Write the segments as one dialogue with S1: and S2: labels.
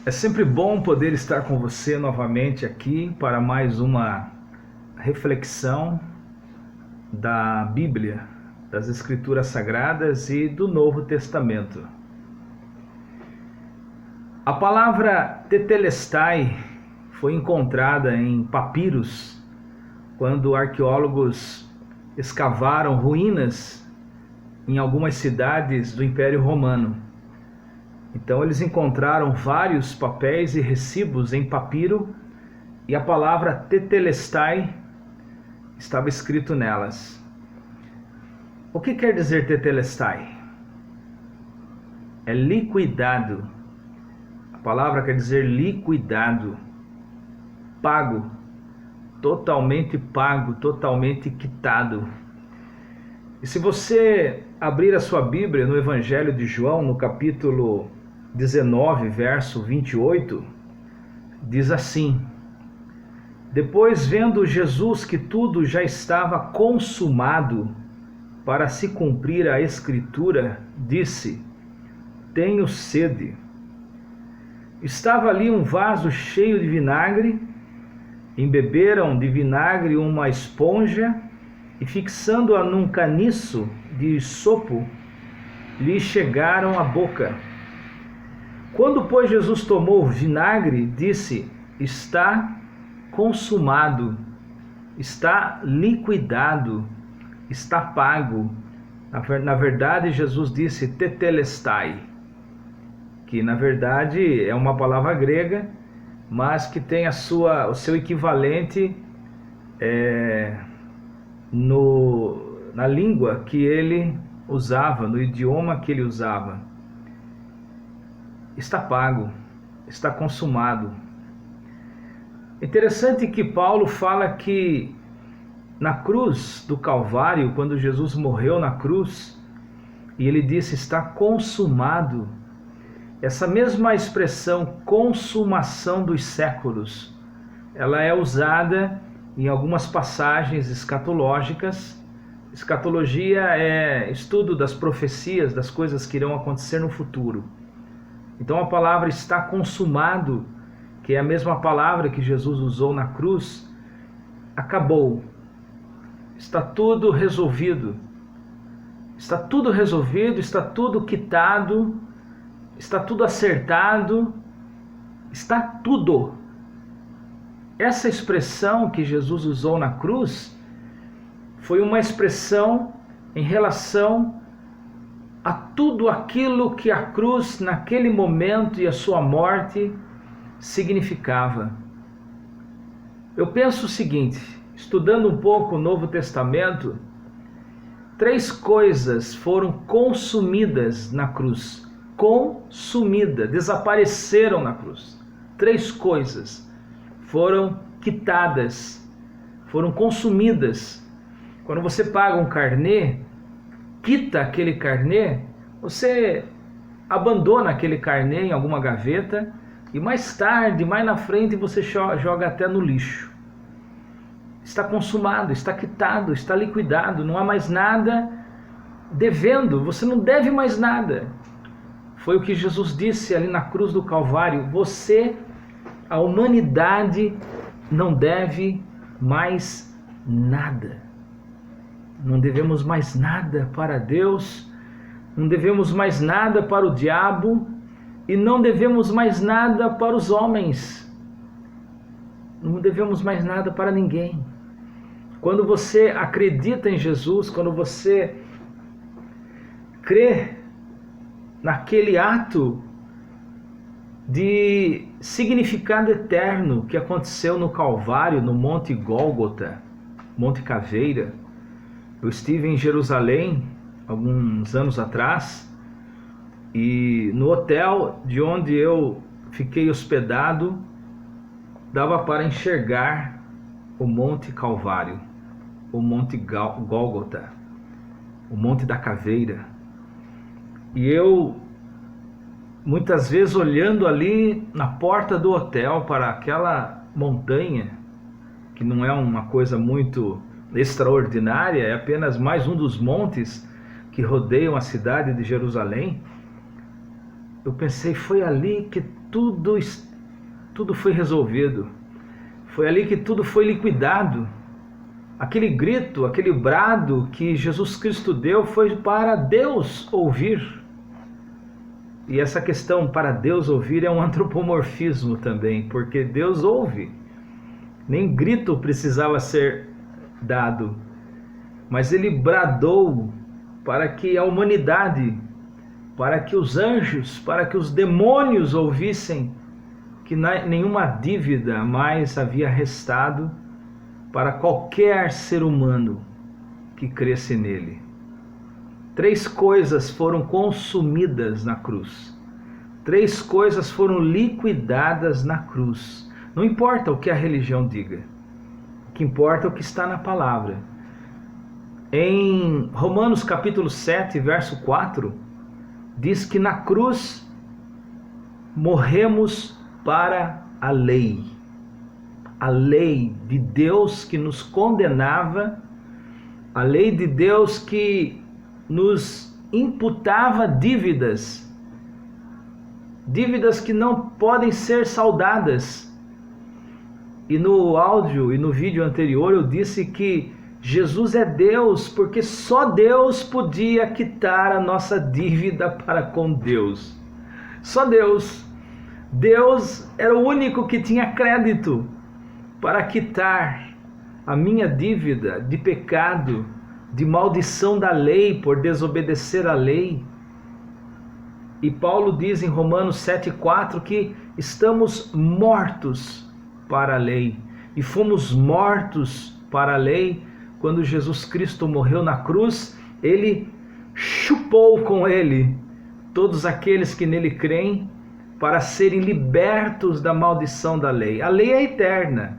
S1: É sempre bom poder estar com você novamente aqui para mais uma reflexão da Bíblia, das Escrituras Sagradas e do Novo Testamento. A palavra tetelestai foi encontrada em papiros quando arqueólogos escavaram ruínas em algumas cidades do Império Romano. Então eles encontraram vários papéis e recibos em papiro e a palavra tetelestai estava escrito nelas. O que quer dizer tetelestai? É liquidado. A palavra quer dizer liquidado, pago, totalmente quitado. E se você abrir a sua Bíblia no Evangelho de João, no capítulo 19, verso 28, diz assim: Depois, vendo Jesus que tudo já estava consumado, para se cumprir a Escritura, disse: Tenho sede. Estava ali um vaso cheio de vinagre, embeberam de vinagre uma esponja e, fixando-a num caniço de isopo, lhe chegaram à boca. Quando, pois, Jesus tomou o vinagre, disse: Está consumado, está liquidado, está pago. Na verdade, Jesus disse tetelestai, que na verdade é uma palavra grega, mas que tem o seu equivalente na língua que ele usava, no idioma que ele usava. Está pago, está consumado. Interessante que Paulo fala que na cruz do Calvário, quando Jesus morreu na cruz, e ele disse: está consumado, essa mesma expressão, consumação dos séculos, ela é usada em algumas passagens escatológicas. Escatologia é estudo das profecias, das coisas que irão acontecer no futuro. Então a palavra está consumado, que é a mesma palavra que Jesus usou na cruz, acabou. Está tudo resolvido. Está tudo resolvido, está tudo quitado, está tudo acertado, está tudo. Essa expressão que Jesus usou na cruz foi uma expressão em relação a tudo aquilo que a cruz, naquele momento, e a sua morte significava. Eu penso o seguinte, estudando um pouco o Novo Testamento, 3 coisas foram consumidas na cruz. Consumida, desapareceram na cruz. 3 coisas foram quitadas, foram consumidas. Quando você paga um carnê, quita aquele carnê, você abandona aquele carnê em alguma gaveta e mais tarde, mais na frente, você joga até no lixo. Está consumado, está quitado, está liquidado, não há mais nada devendo, você não deve mais nada. Foi o que Jesus disse ali na cruz do Calvário: a humanidade, não deve mais nada. Não devemos mais nada para Deus, não devemos mais nada para o diabo e não devemos mais nada para os homens. Não devemos mais nada para ninguém. Quando você acredita em Jesus, quando você crê naquele ato de significado eterno que aconteceu no Calvário, no Monte Gólgota, Monte Caveira. Eu estive em Jerusalém alguns anos atrás e no hotel de onde eu fiquei hospedado dava para enxergar o Monte Calvário, o Monte Gólgota, o Monte da Caveira. E eu, muitas vezes, olhando ali na porta do hotel para aquela montanha, que não é uma coisa muito extraordinária, é apenas mais um dos montes que rodeiam a cidade de Jerusalém, eu pensei, foi ali que tudo foi resolvido. Foi ali que tudo foi liquidado. Aquele grito, aquele brado que Jesus Cristo deu foi para Deus ouvir. E essa questão para Deus ouvir é um antropomorfismo também, porque Deus ouve. Nem grito precisava ser dado, mas ele bradou para que a humanidade, para que os anjos, para que os demônios ouvissem que nenhuma dívida mais havia restado para qualquer ser humano que cresce nele. 3 coisas foram consumidas na cruz. 3 coisas foram liquidadas na cruz. Não importa o que a religião diga. O que importa é o que está na palavra. Em Romanos capítulo 7, verso 4, diz que na cruz morremos para a lei. A lei de Deus que nos condenava, a lei de Deus que nos imputava dívidas que não podem ser saldadas. E no áudio e no vídeo anterior eu disse que Jesus é Deus, porque só Deus podia quitar a nossa dívida para com Deus. Só Deus. Deus era o único que tinha crédito para quitar a minha dívida de pecado, de maldição da lei por desobedecer à lei. E Paulo diz em Romanos 7,4 que estamos mortos para a lei. E fomos mortos para a lei quando Jesus Cristo morreu na cruz. Ele chupou com ele todos aqueles que nele creem para serem libertos da maldição da lei. A lei é eterna,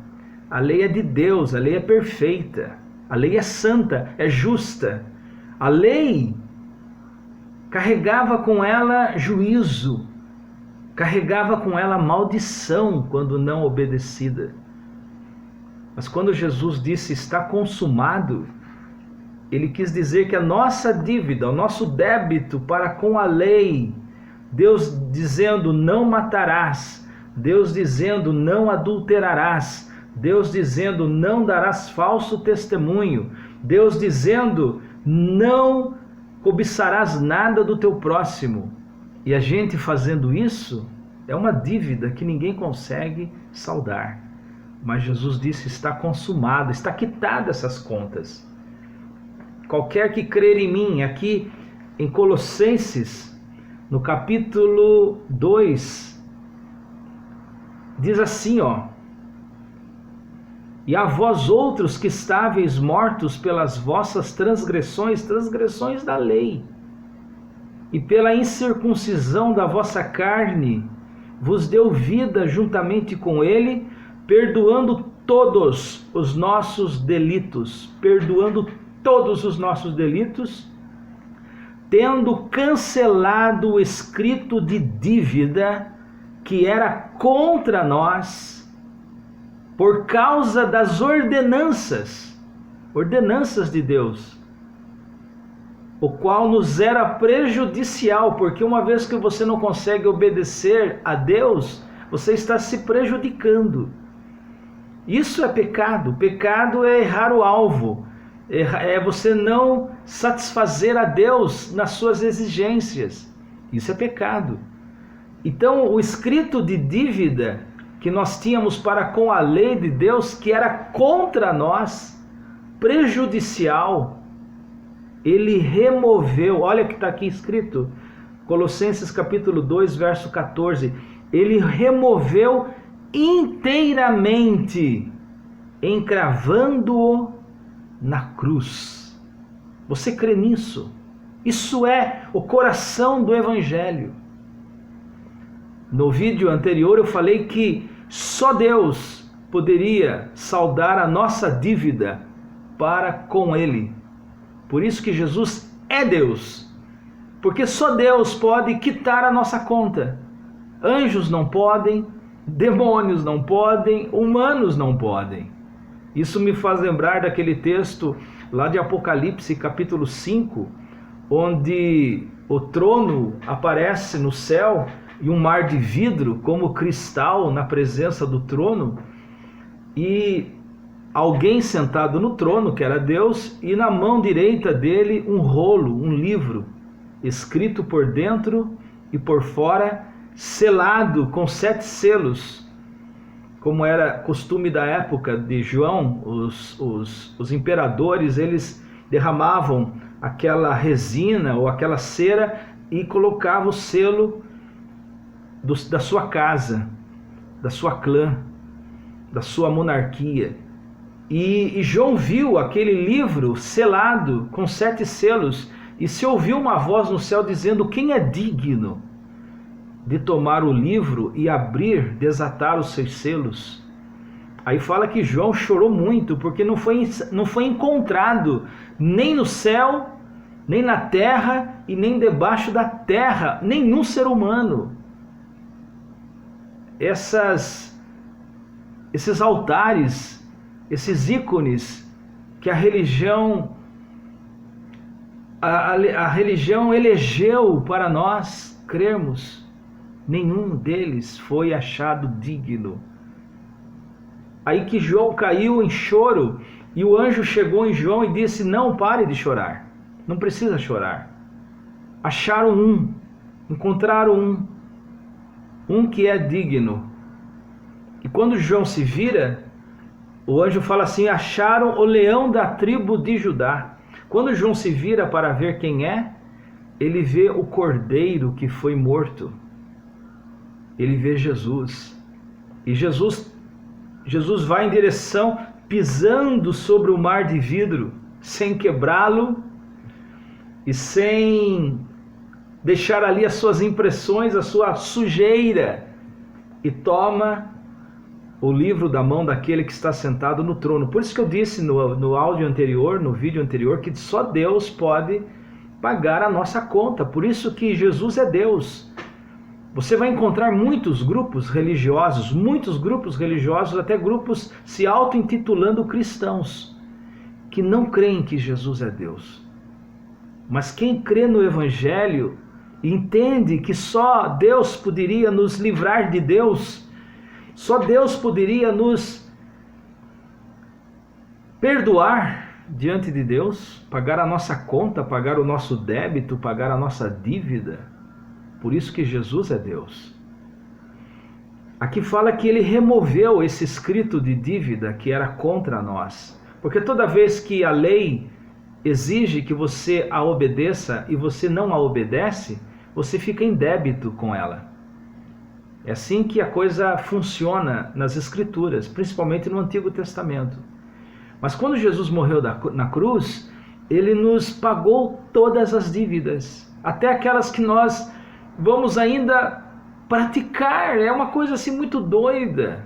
S1: a lei é de Deus, a lei é perfeita. A lei é santa, é justa. A lei carregava com ela juízo, carregava com ela maldição quando não obedecida. Mas quando Jesus disse está consumado, ele quis dizer que a nossa dívida, o nosso débito para com a lei, Deus dizendo não matarás, Deus dizendo não adulterarás, Deus dizendo não darás falso testemunho, Deus dizendo não cobiçarás nada do teu próximo. E a gente fazendo isso é uma dívida que ninguém consegue saldar. Mas Jesus disse está consumado, está quitada essas contas. Qualquer que crer em mim, aqui em Colossenses, no capítulo 2, diz assim, e a vós outros que estáveis mortos pelas vossas transgressões da lei, e pela incircuncisão da vossa carne, vos deu vida juntamente com ele, perdoando todos os nossos delitos, tendo cancelado o escrito de dívida que era contra nós, por causa das ordenanças de Deus, o qual nos era prejudicial, porque uma vez que você não consegue obedecer a Deus, você está se prejudicando. Isso é pecado. Pecado é errar o alvo, é você não satisfazer a Deus nas suas exigências. Isso é pecado. Então, o escrito de dívida que nós tínhamos para com a lei de Deus, que era contra nós, prejudicial, ele removeu. Olha o que está aqui escrito, Colossenses capítulo 2, verso 14, ele removeu inteiramente, encravando-o na cruz. Você crê nisso? Isso é o coração do Evangelho. No vídeo anterior eu falei que só Deus poderia saldar a nossa dívida para com Ele. Por isso que Jesus é Deus, porque só Deus pode quitar a nossa conta. Anjos não podem, demônios não podem, humanos não podem. Isso me faz lembrar daquele texto lá de Apocalipse capítulo 5, onde o trono aparece no céu e um mar de vidro como cristal na presença do trono, e alguém sentado no trono, que era Deus, e na mão direita dele um rolo, um livro, escrito por dentro e por fora, selado com 7 selos, como era costume da época de João. Os imperadores, eles derramavam aquela resina ou aquela cera e colocavam o selo da sua casa, da sua clã, da sua monarquia. E João viu aquele livro selado com 7 selos, e se ouviu uma voz no céu dizendo: quem é digno de tomar o livro e abrir, desatar os seus selos? Aí fala que João chorou muito, porque não foi encontrado nem no céu, nem na terra e nem debaixo da terra nenhum ser humano. Esses altares, esses ícones que a religião elegeu para nós crermos, nenhum deles foi achado digno. Aí que João caiu em choro, e o anjo chegou em João e disse: não pare de chorar, não precisa chorar. Acharam encontraram um que é digno. E quando João se vira, o anjo fala assim: acharam o leão da tribo de Judá. Quando João se vira para ver quem é, ele vê o cordeiro que foi morto. Ele vê Jesus. E Jesus vai em direção, pisando sobre o mar de vidro, sem quebrá-lo e sem deixar ali as suas impressões, a sua sujeira, e toma o livro da mão daquele que está sentado no trono. Por isso que eu disse no áudio anterior, no vídeo anterior, que só Deus pode pagar a nossa conta. Por isso que Jesus é Deus. Você vai encontrar muitos grupos religiosos, até grupos se auto-intitulando cristãos, que não creem que Jesus é Deus. Mas quem crê no Evangelho entende que só Deus poderia nos livrar de Deus, só Deus poderia nos perdoar diante de Deus, pagar a nossa conta, pagar o nosso débito, pagar a nossa dívida. Por isso que Jesus é Deus. Aqui fala que ele removeu esse escrito de dívida que era contra nós. Porque toda vez que a lei exige que você a obedeça e você não a obedece, você fica em débito com ela. É assim que a coisa funciona nas Escrituras, principalmente no Antigo Testamento. Mas quando Jesus morreu na cruz, ele nos pagou todas as dívidas, até aquelas que nós vamos ainda praticar. É uma coisa assim muito doida.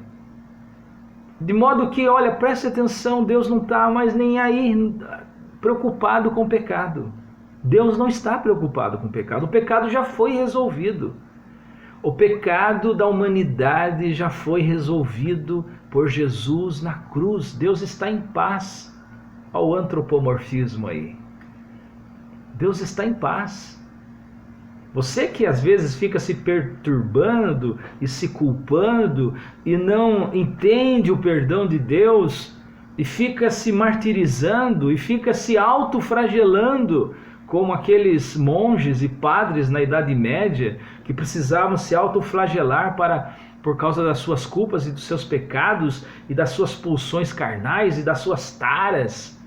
S1: De modo que, olha, preste atenção, Deus não está mais nem aí preocupado com o pecado. Deus não está preocupado com o pecado. O pecado já foi resolvido. O pecado da humanidade já foi resolvido por Jesus na cruz. Deus está em paz. Olha o antropomorfismo aí. Deus está em paz. Você que às vezes fica se perturbando e se culpando e não entende o perdão de Deus e fica se martirizando e fica se autoflagelando, como aqueles monges e padres na Idade Média que precisavam se autoflagelar por causa das suas culpas e dos seus pecados e das suas pulsões carnais e das suas taras.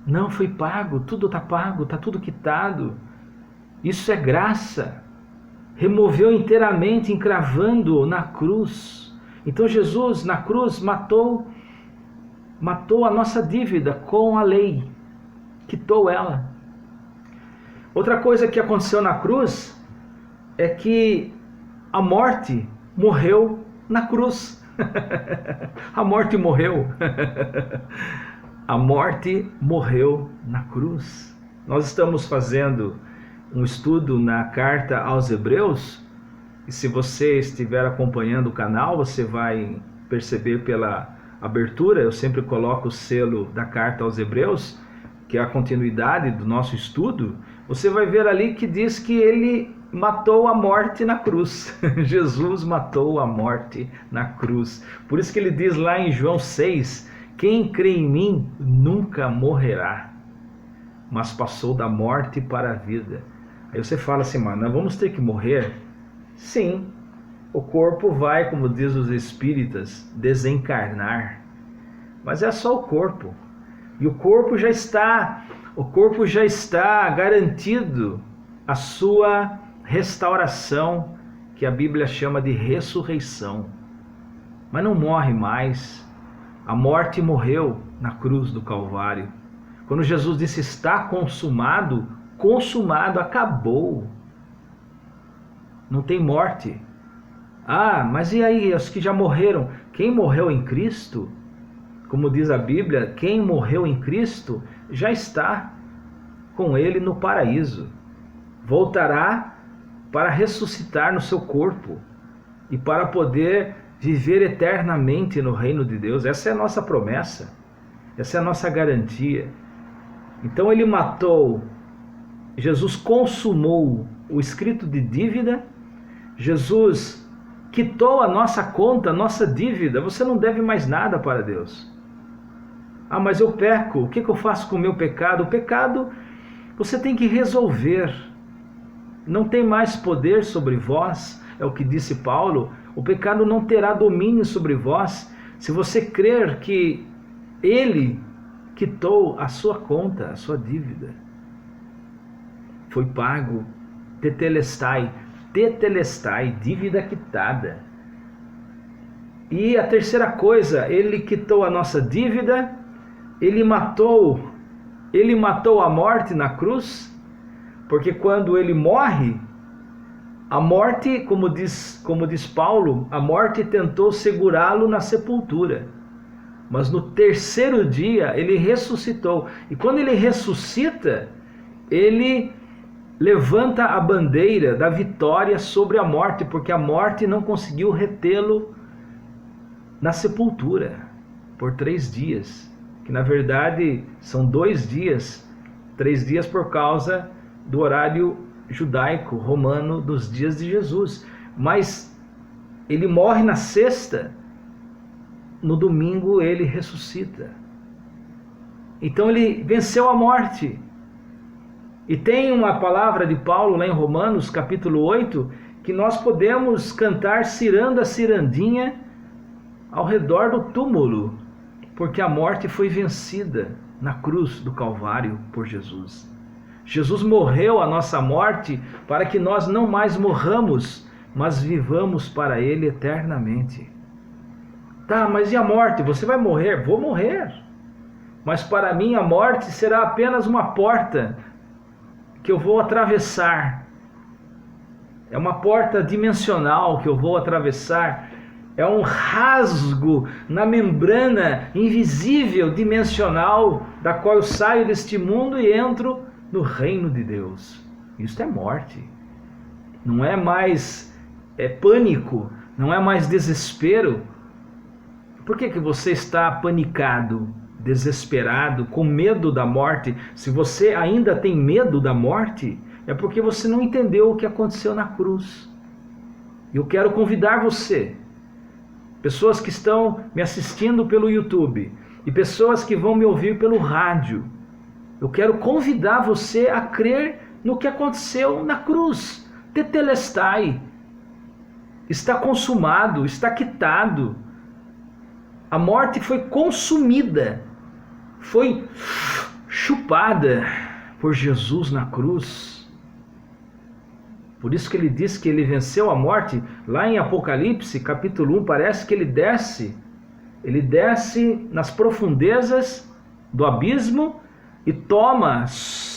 S1: Não foi pago, tudo está pago, está tudo quitado. Isso é graça. Removeu inteiramente, encravando na cruz. Então Jesus na cruz matou a nossa dívida com a lei. Quitou ela. Outra coisa que aconteceu na cruz é que a morte morreu na cruz. A morte morreu. A morte morreu na cruz. Nós estamos fazendo um estudo na carta aos Hebreus, e se você estiver acompanhando o canal, você vai perceber pela abertura, eu sempre coloco o selo da carta aos Hebreus, que é a continuidade do nosso estudo. você vai ver ali que diz que ele matou a morte na cruz. Jesus matou a morte na cruz. Por isso que ele diz lá em João 6, quem crê em mim nunca morrerá, mas passou da morte para a vida. Aí você fala assim, mas nós vamos ter que morrer? Sim, o corpo vai, como diz os espíritas, desencarnar. Mas é só o corpo. E o corpo já está garantido a sua restauração, que a Bíblia chama de ressurreição. Mas não morre mais. A morte morreu na cruz do Calvário. Quando Jesus disse está consumado, consumado, acabou. Não tem morte. Ah, mas e aí, os que já morreram? Quem morreu em Cristo, como diz a Bíblia, quem morreu em Cristo já está com Ele no paraíso. Voltará para ressuscitar no seu corpo e para poder viver eternamente no reino de Deus. Essa é a nossa promessa, essa é a nossa garantia. Então ele matou, Jesus consumou o escrito de dívida, Jesus quitou a nossa conta, a nossa dívida. Você não deve mais nada para Deus. Ah, mas eu peco, o que eu faço com o meu pecado? O pecado você tem que resolver. Não tem mais poder sobre vós, é o que disse Paulo. O pecado não terá domínio sobre vós, se você crer que Ele quitou a sua conta, a sua dívida. Foi pago, tetelestai, dívida quitada. E a terceira coisa, Ele quitou a nossa dívida, Ele matou a morte na cruz, porque quando Ele morre, a morte, como diz Paulo, a morte tentou segurá-lo na sepultura. Mas no terceiro dia Ele ressuscitou. E quando Ele ressuscita, Ele levanta a bandeira da vitória sobre a morte, porque a morte não conseguiu retê-lo na sepultura por 3 dias. Que na verdade são 2 dias, 3 dias por causa do horário judaico, romano, dos dias de Jesus. Mas Ele morre na sexta, no domingo Ele ressuscita. Então Ele venceu a morte. E tem uma palavra de Paulo lá em Romanos, capítulo 8, que nós podemos cantar ciranda, cirandinha ao redor do túmulo, porque a morte foi vencida na cruz do Calvário por Jesus. Jesus morreu a nossa morte para que nós não mais morramos, mas vivamos para Ele eternamente. Tá, mas e a morte? Você vai morrer? Vou morrer. Mas para mim a morte será apenas uma porta que eu vou atravessar. É uma porta dimensional que eu vou atravessar. É um rasgo na membrana invisível, dimensional, da qual eu saio deste mundo e entro no reino de Deus. Isso é morte. Não é mais pânico, não é mais desespero. Por que você está panicado, desesperado, com medo da morte? Se você ainda tem medo da morte, é porque você não entendeu o que aconteceu na cruz. Eu quero convidar você, pessoas que estão me assistindo pelo YouTube e pessoas que vão me ouvir pelo rádio, eu quero convidar você a crer no que aconteceu na cruz. Tetelestai. Está consumado, está quitado. A morte foi consumida, foi chupada por Jesus na cruz. Por isso que ele diz que ele venceu a morte. Lá em Apocalipse, capítulo 1, parece que ele desce nas profundezas do abismo e toma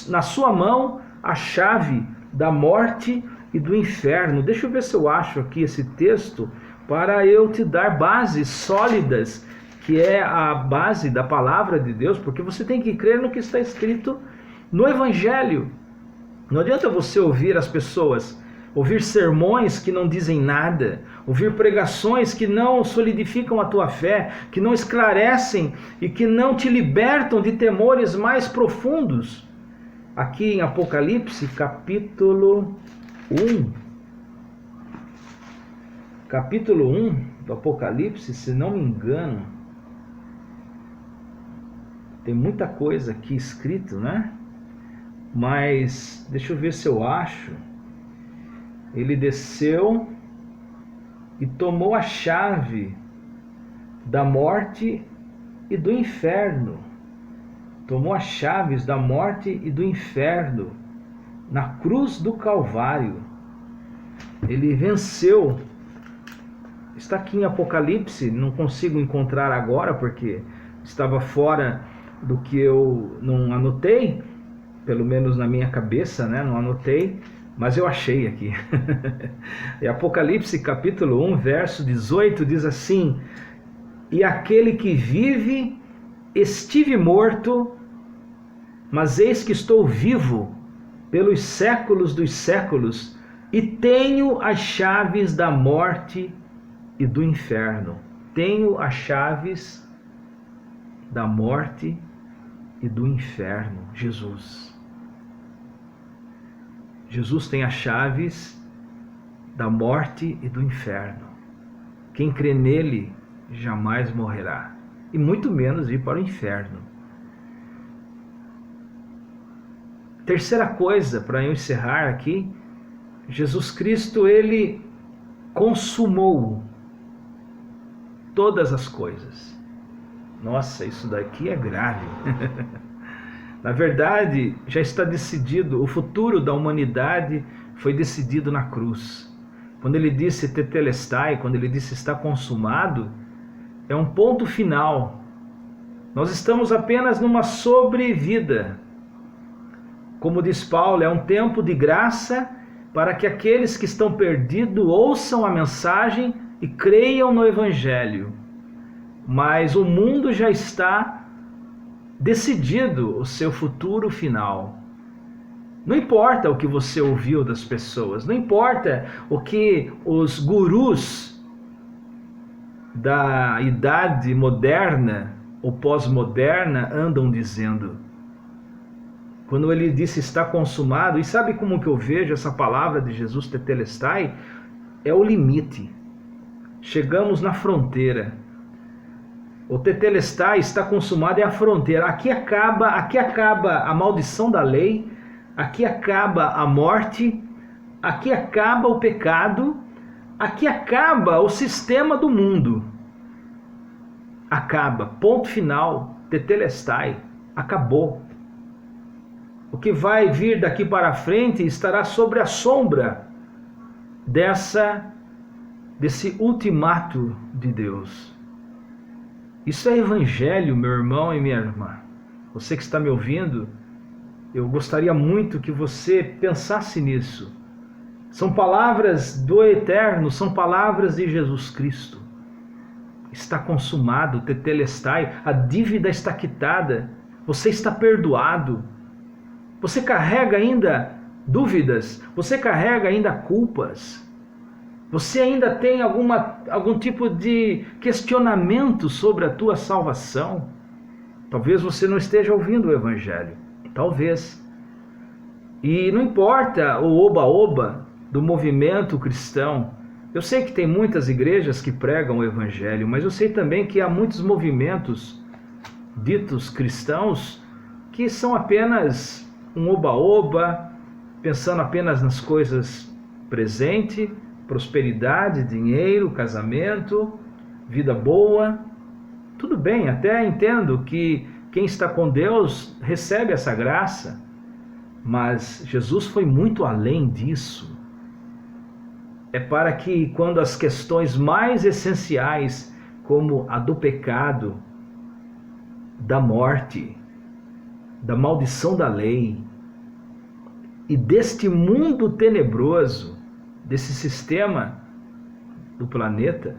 S1: na sua mão a chave da morte e do inferno. Deixa eu ver se eu acho aqui esse texto para eu te dar bases sólidas, que é a base da palavra de Deus, porque você tem que crer no que está escrito no Evangelho. Não adianta você ouvir as pessoas, ouvir sermões que não dizem nada, ouvir pregações que não solidificam a tua fé, que não esclarecem e que não te libertam de temores mais profundos. Aqui em Apocalipse, capítulo 1. Capítulo 1 do Apocalipse, se não me engano, tem muita coisa aqui escrito, né? Mas deixa eu ver se eu acho. Ele desceu e tomou a chave da morte e do inferno. Tomou as chaves da morte e do inferno na cruz do Calvário. Ele venceu. Está aqui em Apocalipse, não consigo encontrar agora porque estava fora do que eu não anotei, pelo menos na minha cabeça, né? Não anotei, mas eu achei aqui. E Apocalipse capítulo 1, verso 18 diz assim: e aquele que vive, estive morto, mas eis que estou vivo pelos séculos dos séculos, e tenho as chaves da morte e do inferno. Tenho as chaves da morte e do inferno. Jesus. Jesus tem as chaves da morte e do inferno. Quem crê nele jamais morrerá, e muito menos ir para o inferno. Terceira coisa, para eu encerrar aqui, Jesus Cristo, ele consumou todas as coisas. Nossa, isso daqui é grave. Na verdade, já está decidido, o futuro da humanidade foi decidido na cruz. Quando ele disse tetelestai, quando ele disse está consumado, é um ponto final. Nós estamos apenas numa sobrevida. Como diz Paulo, é um tempo de graça para que aqueles que estão perdidos ouçam a mensagem e creiam no Evangelho. Mas o mundo já está decidido o seu futuro final. Não importa o que você ouviu das pessoas, não importa o que os gurus da idade moderna ou pós-moderna andam dizendo. Quando ele disse está consumado, e sabe como que eu vejo essa palavra de Jesus tetelestai? É o limite. Chegamos na fronteira. O tetelestai está consumado, é a fronteira. Aqui acaba a maldição da lei, aqui acaba a morte, aqui acaba o pecado, aqui acaba o sistema do mundo. Acaba, ponto final, tetelestai, acabou. O que vai vir daqui para frente estará sobre a sombra desse ultimato de Deus. Isso é evangelho, meu irmão e minha irmã. Você que está me ouvindo, eu gostaria muito que você pensasse nisso. São palavras do Eterno, são palavras de Jesus Cristo. Está consumado, tetelestai, a dívida está quitada, você está perdoado. Você carrega ainda dúvidas, você carrega ainda culpas. Você ainda tem algum tipo de questionamento sobre a tua salvação? Talvez você não esteja ouvindo o Evangelho. Talvez. E não importa o oba-oba do movimento cristão. Eu sei que tem muitas igrejas que pregam o Evangelho, mas eu sei também que há muitos movimentos ditos cristãos que são apenas um oba-oba, pensando apenas nas coisas presentes, prosperidade, dinheiro, casamento, vida boa. Tudo bem, até entendo que quem está com Deus recebe essa graça, mas Jesus foi muito além disso. É para que quando as questões mais essenciais, como a do pecado, da morte, da maldição da lei e deste mundo tenebroso, desse sistema do planeta,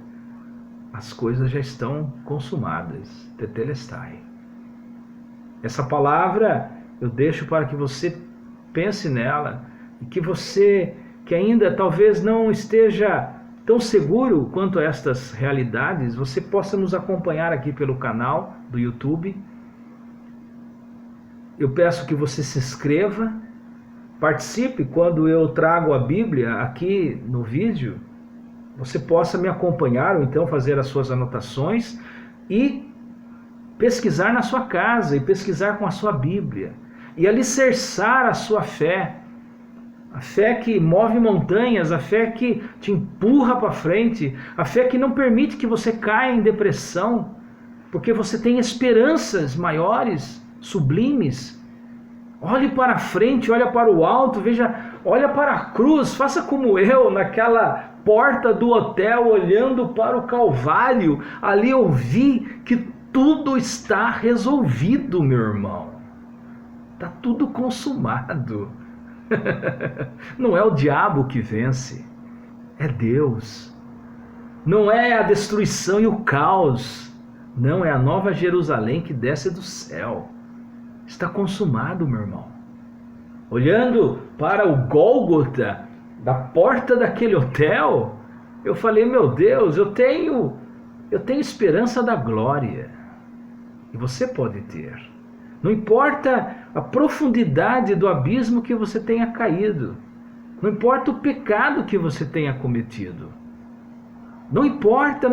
S1: as coisas já estão consumadas. Tetelestai. Essa palavra eu deixo para que você pense nela e que você que ainda talvez não esteja tão seguro quanto a estas realidades, você possa nos acompanhar aqui pelo canal do YouTube Eu peço que você se inscreva, participe quando eu trago a Bíblia aqui no vídeo, você possa me acompanhar ou então fazer as suas anotações e pesquisar na sua casa e pesquisar com a sua Bíblia e alicerçar a sua fé. A fé que move montanhas, a fé que te empurra para frente, a fé que não permite que você caia em depressão, porque você tem esperanças maiores, sublimes. Olhe para frente, olha para o alto, veja, olha para a cruz, faça como eu naquela porta do hotel, olhando para o Calvário. Ali eu vi que tudo está resolvido, meu irmão. Está tudo consumado. Não é o diabo que vence, é Deus. Não é a destruição e o caos, não, é a nova Jerusalém que desce do céu. Está consumado, meu irmão. Olhando para o Gólgota, da porta daquele hotel, eu falei, meu Deus, eu tenho esperança da glória. E você pode ter. Não importa a profundidade do abismo que você tenha caído. Não importa o pecado que você tenha cometido. Não importa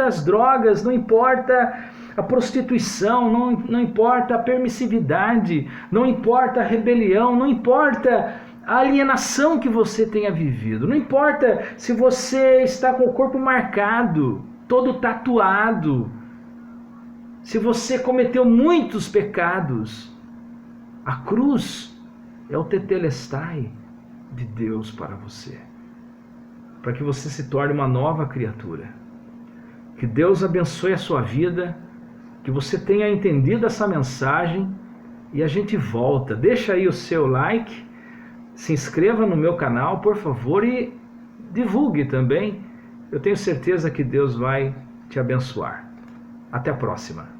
S1: as drogas, não importa a prostituição, não importa a permissividade, não importa a rebelião, não importa a alienação que você tenha vivido. Não importa se você está com o corpo marcado, todo tatuado, se você cometeu muitos pecados. A cruz é o tetelestai de Deus para você, para que você se torne uma nova criatura. Que Deus abençoe a sua vida, que você tenha entendido essa mensagem e a gente volta. Deixa aí o seu like, se inscreva no meu canal, por favor, e divulgue também. Eu tenho certeza que Deus vai te abençoar. Até a próxima.